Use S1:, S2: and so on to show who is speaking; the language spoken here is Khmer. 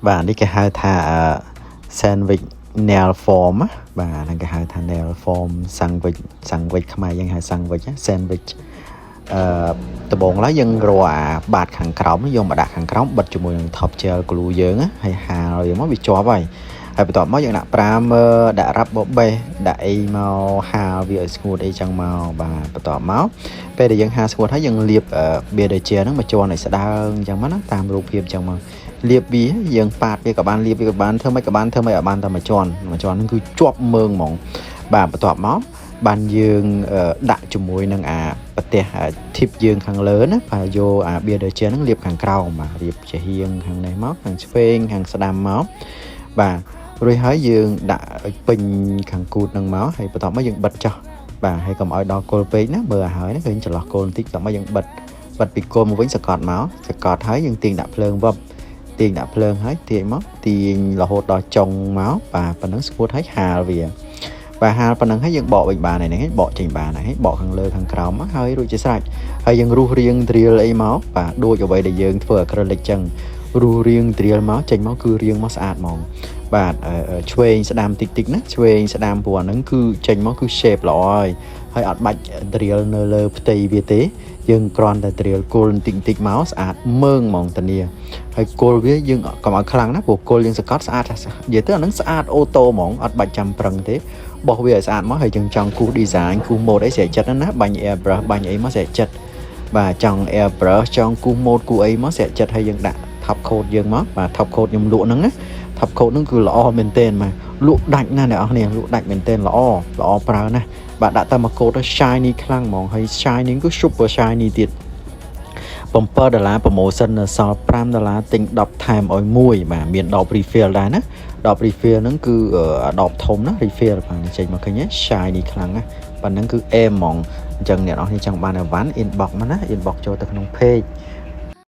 S1: បាទនេះគេហៅថា sandwich nail form បាទហ្នឹងគេហៅថា nail form sandwich ខ្មែរយើងហៅ sandwich ដំបូងឡើយយើងរកអាបាតខាងក្រោមយកមកដាក់ខាងក្រោមបិទជាមួយនឹង top gel glue យើងហើយហាលវាមកវាជាប់ហើយបន្ទាប់មកយើងដាក់ប្រាមើដាក់ rubber base ដាក់អីមកហាលវាឲ្យស្ងួតអីចឹងមកបាទបន្ទាប់មកពេលដែលយើងហាលស្ងួតហើយយើងលាប beard gel ហ្នឹងមកជាន់ឲ្យស្ដើងចឹងមកណាតាមរូបភាពចឹងមកលាបវាយើងប៉ាតវាក៏បានលាបវាក៏បានធ្វើមិនក៏បានធ្វើមិនឲ្យបានតែមួយជាន់ហ្នឹងគឺជាប់មើងហ្មងបាទបន្ទាប់មកបានយើងដាក់ជាមួយនឹងអាប្រទេស tip យើងខាងលើណាបាទយកអា beard gel ហ្នឹងលាបខាងក្រោមបាទលាបជាហៀងខាងនេះមកខាងឆ្វេងខាងស្ដាំមកបាទរួចហើយយើងដាក់ឲ្យពេញខាងគូតហ្នឹងមកហើយបន្ទាប់មកយើងបិទចោះបាទហើយកុំឲ្យដល់គល់ពេកណាមើលឲ្យហើយណាឃើញចន្លោះគល់បន្តិចបន្ទាប់មកយើងបិទពីគល់មកវិញសកត់ហើយយើងទាញដាក់ភ្លើងវឹបទាញដាក់ភ្លើងហើយទាញមកទាញរហូតដល់ចុងមកបាទប៉ុណ្ណឹងស្ងួតហើយហាលវាបាទហាលប៉ុណ្ណឹងហើយយើងបកវិញបានហើយហ្នឹងបកចេញបានហើយបកខាងលើខាងក្រោមមកហើយរួចជាស្រេចហើយយើងរុះរៀងត្រៀលអីមកបាទដូចអ្វីដែលយើងធ្វើអាក្រិលិកចឹងរុះរៀងត្រៀលមកចេញមកគឺរៀងមកស្អាតហ្មងបាទឆ្វេងស្ដាំតិចណាឆ្វេងស្ដាំព្រោះអាហ្នឹងគឺចេញមកគឺ shape ល្អហើយអត់បាច់ត្រៀលនៅលើផ្ទៃវាទេយើងគ្រាន់តែត្រៀលគល់បន្តិចមកស្អាតមើងហ្មងតានីហើយគល់វាយើងកុំឲ្យខ្លាំងណាព្រោះគល់យើងសកត់ស្អាតនិយាយទៅអាហ្នឹងស្អាតអូតូហ្មងអត់បាច់ចាំប្រឹងទេបោះវាឲ្យស្អាតមកហើយយើងចង់គូស design គូស mode អីស្រេចចិត្តណាបាញ់ airbrush បាញ់អីមកស្រេចចិត្តបាទចង់ airbrush ចង់គូស mode គូសអីមកស្រេចចិត្តហើយយើងដាក់ top coat យើងមកបាទ top coat ខ្ញុំលក់ហ្នឹងណា top coat ហ្នឹងគឺល្អមែនទែនបាទលក់ដាច់ណាស់អ្នកនរគ្នាលក់ដាច់មែនទែនល្អប្រើណាស់បាទដាក់តែមក coat ទៅ shiny ខ្លាំងហ្មងហើយ shiny គឺ super shiny ទៀត$7 promotion នៅសល់$5ទិញ10ថែមឲ្យ1បាទមានដប refill ដែរណាដប refill ហ្នឹងគឺដបធំណា refill បាទចេញមកឃើញ shiny ខ្លាំងណាស់ប៉ុណ្ណឹងគឺ aim ហ្មងអញ្ចឹងអ្នកនរគ្នាចង់បានអីវ៉ាន់ inbox មកណា inbox ចូលទៅក្នុង page